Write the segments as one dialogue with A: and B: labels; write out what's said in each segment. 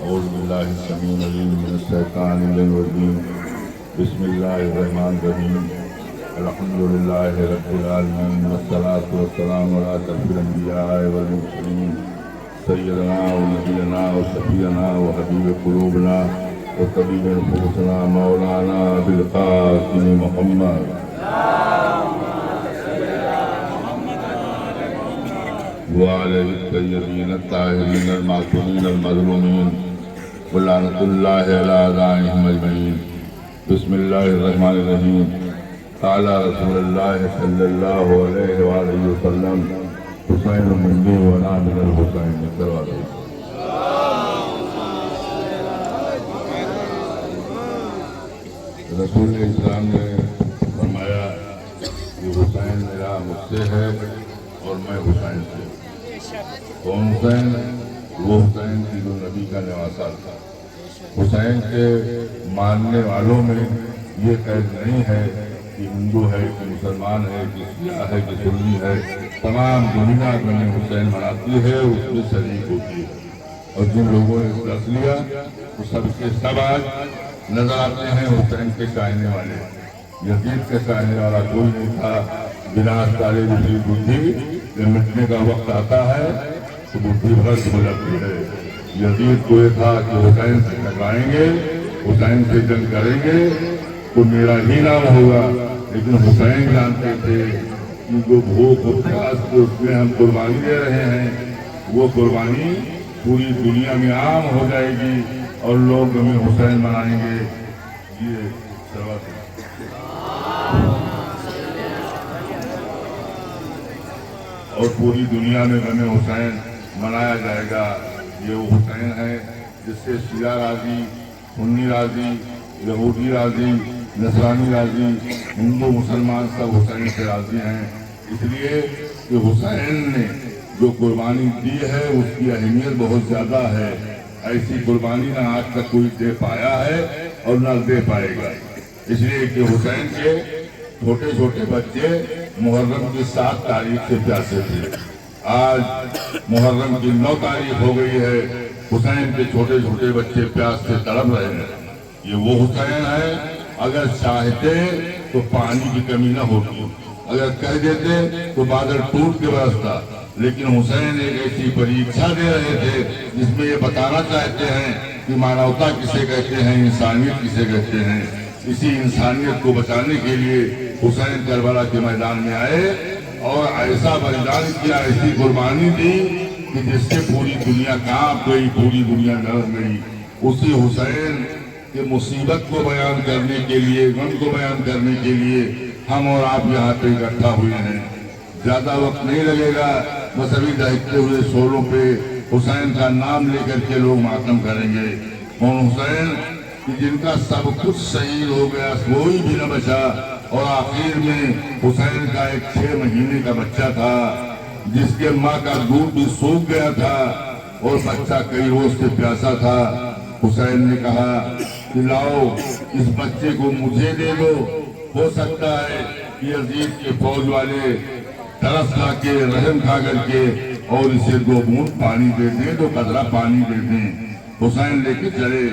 A: اعوذ باللہ السمیع العلیم من الشیطان الرجیم بسم اللہ الرحمن الرحیم الحمد للہ رب العالمین والصلاة والسلام علی اشرف الانبیاء والمرسلین سیدنا و نبینا و شفیعنا و حبیب قلوبنا و طبیب نفوسنا مولانا بالقاسم محمد وعلى الطيبين الطاهرين المعصومين المظلومين ولعنة الله على أعدائهم أجمعين. بسم الله الرحمن الرحيم. قال رسول الله صلى الله عليه وآله وسلم حسين مني وأنا من الحسين. رسول اسلام نے فرمایا کہ حسین میرا مجھ سے ہے اور میں حسین سے. کون حسین؟ وہ حسین کی جو نبی کا نواسا تھا. حسین کے ماننے والوں میں یہ قید نہیں ہے کہ ہندو ہے کہ مسلمان ہے کہ شیعہ ہے کہ سنی ہے. تمام دنیا میں حسین مناتی ہے, اس میں شریک ہوتی ہے. اور جن لوگوں نے رس لیا وہ سب کے سب آج نظر آتے ہیں حسین کے چاہنے والے. یزید کے چاہنے والا کوئی نہیں تھا. بنا سارے بدھی مٹنے کا وقت آتا ہے تو بدھی غلط ہو جاتی ہے. یزید کو یہ تھا کہ حسین سے ٹکرائیں گے, حسین سے جنگ کریں گے تو میرا ہی نام ہوگا. لیکن حسین جانتے تھے کہ جو بھوک و پیاس کو اس میں ہم قربانی دے رہے ہیں وہ قربانی پوری دنیا میں عام ہو جائے گی اور لوگ ہمیں حسین منائیں گے. یہ سروت اور پوری دنیا میں غم حسین منایا جائے گا. یہ وہ حسین ہے جس سے شیعہ راضی, سنی راضی, یہودی راضی, نصرانی راضی, ہندو مسلمان سب حسین سے راضی ہیں. اس لیے کہ حسین نے جو قربانی دی ہے اس کی اہمیت بہت زیادہ ہے. ایسی قربانی نہ آج تک کوئی دے پایا ہے اور نہ دے پائے گا. اس لیے کہ حسین کے چھوٹے چھوٹے بچے محرم کی 7 تاریخ سے پیاسے تھے. آج محرم کی 9 تاریخ ہو گئی ہے, حسین کے چھوٹے چھوٹے بچے پیاس سے تڑپ رہے ہیں. یہ وہ حسین ہے, اگر چاہتے تو پانی کی کمی نہ ہوتی, اگر کہہ دیتے تو بادل ٹوٹ کے برستا. لیکن حسین ایک ایسی پریکشا دے رہے تھے جس میں یہ بتانا چاہتے ہیں کہ مانوتا کسے کہتے ہیں, انسانیت کسے کہتے ہیں. اسی انسانیت کو بچانے کے لیے حسین کربلا کے میدان میں آئے اور ایسا بلیدان کیا, ایسی قربانی دی کہ جس سے پوری دنیا کانپ گئی, پوری دنیا ڈر گئی. اسی حسین کے مصیبت کو بیان کرنے کے لیے, غم کو بیان کرنے کے لیے ہم اور آپ یہاں پہ اکٹھا ہوئے ہیں. زیادہ وقت نہیں لگے گا, بس ابھی دہتے ہوئے شوروں پہ حسین کا نام لے کر کے لوگ ماتم کریں گے. اور حسین جن کا سب کچھ شہید ہو گیا, کوئی بھی نہ بچا, اور آخر میں حسین کا ایک 6 مہینے کا بچہ تھا جس کے ماں کا دودھ بھی سوکھ گیا تھا اور بچہ کئی روز سے پیاسا تھا. حسین نے کہا کہ لاؤ اس بچے کو مجھے دے دو, ہو سکتا ہے کہ یزید کے فوج والے ترس کھا کے, رحم کھا کر کے اور اسے 2 بوند پانی دے دیں, 2 قطرہ پانی دے دیں. حسین لے کے چلے.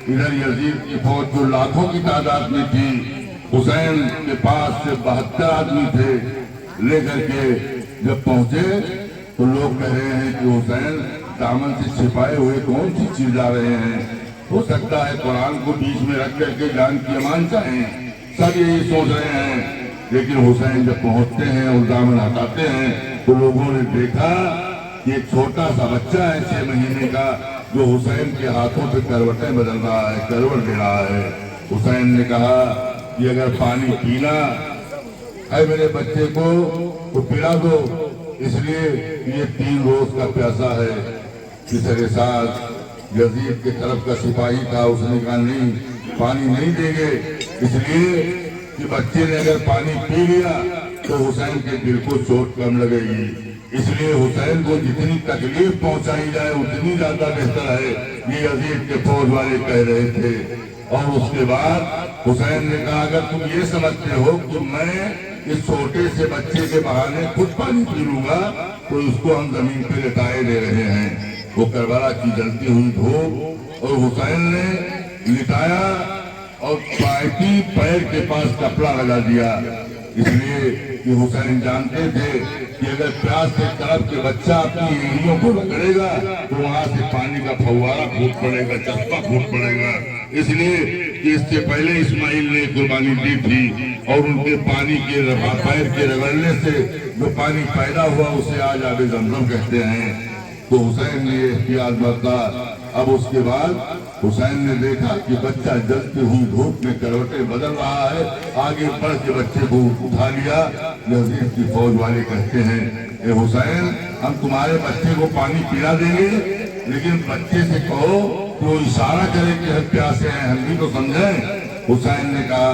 A: ادھر یزید کی فوج جو لاکھوں کی تعداد میں تھی, حسین کے پاس سے 72 آدمی تھے. لے کر کے جب پہنچے تو لوگ کہہ رہے ہیں کہ حسین دامن سے چھپائے ہوئے کون سی چیز لا رہے ہیں, ہو سکتا ہے قرآن کو بیچ میں رکھ کر کے جان کی امان چاہیں. سب یہی سوچ رہے ہیں. لیکن حسین جب پہنچتے ہیں اور دامن ہٹاتے ہیں تو لوگوں نے دیکھا کہ ایک چھوٹا سا بچہ ہے 6 مہینے کا جو حسین کے ہاتھوں پہ کروٹیں بدل رہا ہے, کروٹ دے رہا ہے. حسین نے کہا کہ اگر پانی پینا ہے میرے بچے کو تو پلا دو, اس لیے یہ 3 روز کا پیاسا ہے. تیسرے ساتھ یزید کی طرف کا سپاہی تھا, اس نے کہا نہیں پانی نہیں دیں گے, اس لیے کہ بچے نے اگر پانی پی لیا تو حسین کے دل کو چوٹ کم لگے گی. اس لیے حسین کو جتنی تکلیف پہنچائی جائے اتنی زیادہ بہتر ہے, یہ یزید کے فوج والے کہہ رہے تھے. اور اس کے بعد حسین نے کہا اگر تم یہ سمجھتے ہو کہ میں اس چھوٹے سے بچے کے بہانے خود پانی پی لوں گا تو اس کو ہم زمین پہ لٹائے دے رہے ہیں. وہ کربلا کی جلتی ہوئی دھوپ، اور حسین نے لٹایا اور پائٹی پیر کے پاس کپڑا لگا دیا، اس لیے کہ حسین جانتے تھے کہ اگر پیاس سے تڑپ کے بچہ اپنی اینڑیوں کو رگڑے گا تو وہاں سے پانی کا پھوارا پھوٹ پڑے گا، چشمہ پھوٹ پڑے گا، اس لیے کہ اس سے پہلے اسماعیل نے قربانی دی تھی اور ان کے پانی کے پیر کے رگڑنے سے جو پانی پیدا ہوا اسے آج آب زمزم کہتے ہیں۔ تو حسین نے احتیاط برتا۔ اب اس کے بعد حسین نے دیکھا کہ بچہ جلتی ہوئی دھوپ میں کروٹیں بدل رہا ہے، آگے بڑھ کے بچے کو اٹھا لیا۔ یزید کی فوج والے کہتے ہیں اے حسین، ہم تمہارے بچے کو پانی پلا دیں گے، لیکن بچے سے کہو کہ وہ اشارہ کرے کہ ہم پیاسے ہیں، ہم بھی تو سمجھیں۔ حسین نے کہا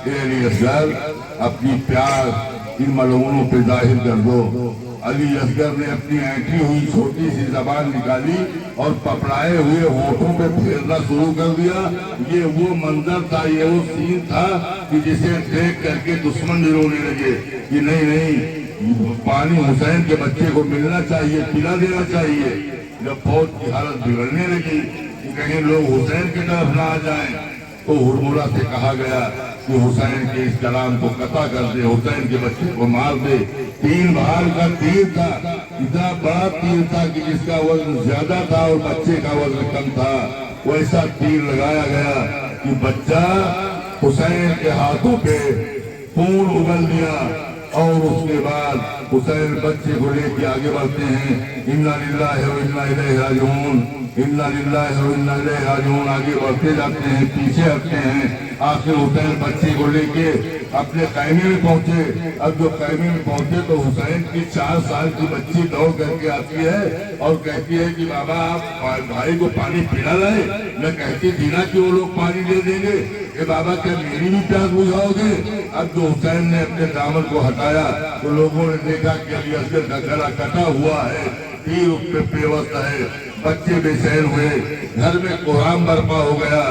A: اے علی اصغر، اپنی پیاس ان ملعونوں پہ ظاہر کر دو۔ علی اصغر نے اپنی اینٹھی ہوئی چھوٹی سی زبان نکالی اور پپڑائے ہوئے ہونٹوں پہ پھیرنا شروع کر دیا۔ یہ وہ منظر تھا، یہ وہ سین تھا کہ جسے دیکھ کر کے دشمن بھی رونے لگے کہ نہیں، پانی حسین کے بچے کو ملنا چاہیے، پلا دینا چاہیے۔ جب فوج کی حالت بگڑنے لگی کہ کہیں لوگ حسین کی طرف نہ آ جائیں تو ہرملا سے کہا گیا کہ حسین کے اس کلام کو قطع کر دے، حسین کے بچے کو مار دے۔ 3 بھار کا تیر تھا، اتنا بڑا تیر تھا کہ جس کا وزن زیادہ تھا اور بچے کا وزن کم تھا، ویسا تیر لگایا گیا کہ بچہ حسین کے ہاتھوں پہ خون اگل دیا، اور اس کے بعد حسین بچے کو لے کے آگے بڑھتے ہیں۔ انا للہ و انا الیہ راجعون، انا للہ و انا الیہ راجعون، آگے بڑھتے جاتے ہیں، پیچھے ہٹتے ہیں۔ آخر حسین بچے کو لے کے اپنے خیمے میں پہنچے۔ اب جو خیمے میں پہنچے تو حسین کی 4 سال کی بچی دوڑ کر کے آتی ہے اور کہتی ہے کہ بابا آپ بھائی کو پانی پلا لائے۔ میں کہتی تھی نا کہ وہ لوگ پانی دے دیں گے، اے بابا کیا میری بھی پیاس بجھاؤ گے؟ اب جو حسین نے اپنے دامن کو ہٹایا تو لوگوں نے دیکھا کہ علی اصغر کا گلا کٹا ہوا ہے، تیر اس پہ پیوست ہے، بچے بے چین ہوئے، گھر میں کوہرام برپا ہو گیا۔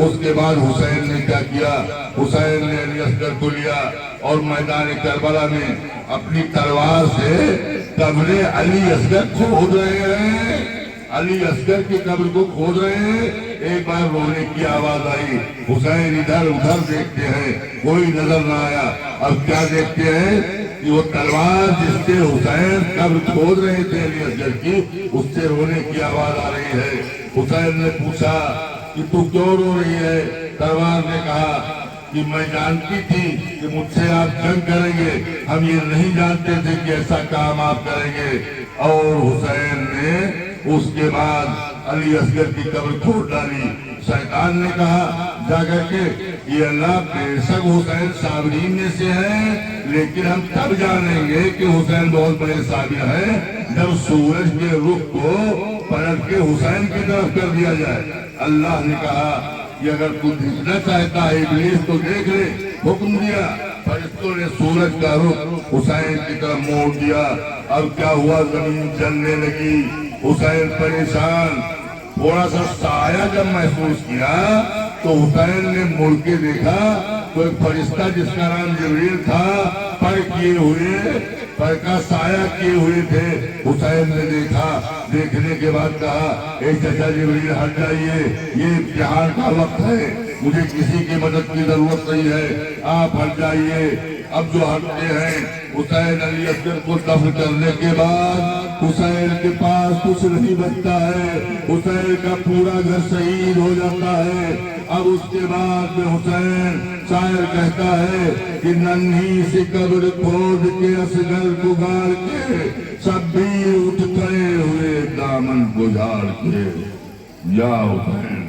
A: اس کے بعد حسین نے کیا کیا؟ حسین نے علی اصغر کو لیا اور میدان کربلا میں اپنی تلوار سے قبر علی اصغر کھود رہے ہیں، علی اصغر کی قبر کو کھود رہے ہیں۔ ایک بار رونے کی آواز آئی، حسین ادھر ادھر دیکھتے ہیں، کوئی نظر نہ آیا۔ اب کیا دیکھتے ہیں کہ وہ تلوار جس سے حسین قبر کھود رہے تھے علی اصغر کی، اس سے رونے کی آواز آ رہی ہے۔ حسین نے پوچھا کہ تو کیوں رو رہی ہے؟ تلوار نے کہا کہ میں جانتی تھی کہ مجھ سے آپ جنگ کریں گے، ہم یہ نہیں جانتے تھے کہ ایسا کام آپ کریں گے۔ اور حسین نے اس کے بعد علی اصغر کی قبر کھود ڈالی۔ شیطان نے کہا جا کر کے یہ اللہ بے شک حسین صابرین میں سے ہیں، لیکن ہم تب جانیں گے کہ حسین بہت بڑے صابر ہیں جب سورج کے رخ کو پلٹ کے حسین کی طرف کر دیا جائے۔ اللہ نے کہا کہ اگر تو دیکھنا چاہتا ہے ابلیس تو دیکھ لے، حکم دیا، فرشتوں نے سورج کا رخ حسین کی طرف موڑ دیا۔ اب کیا ہوا؟ زمین جلنے لگی، حسین پریشان۔ تھوڑا سا سایہ جب محسوس کیا تو حسین نے مڑ کے دیکھا تو ایک فرشتہ جس کا نام جبریل تھا، پر کیے ہوئے، پر کا سایہ کیے ہوئے تھے۔ حسین نے دیکھا، دیکھنے کے بعد کہا اے چچا جبریل ہٹ جائیے، یہ امتحان کا وقت ہے، مجھے کسی کی مدد کی ضرورت نہیں ہے، آپ ہٹ جائیے۔ اب جو ہٹتے ہیں، حسین علی اصغر کو دفن کرنے کے بعد حسین کے پاس کچھ نہیں بچتا ہے، حسین کا پورا گھر شہید ہو جاتا ہے۔ اب اس کے بعد میں حسین شاعر کہتا ہے کہ ننھی سی قبر کھود کے اصغر کو گاڑ کے شبیر اٹھ کھڑے ہوئے دامن کو جھاڑ کے، یا حسین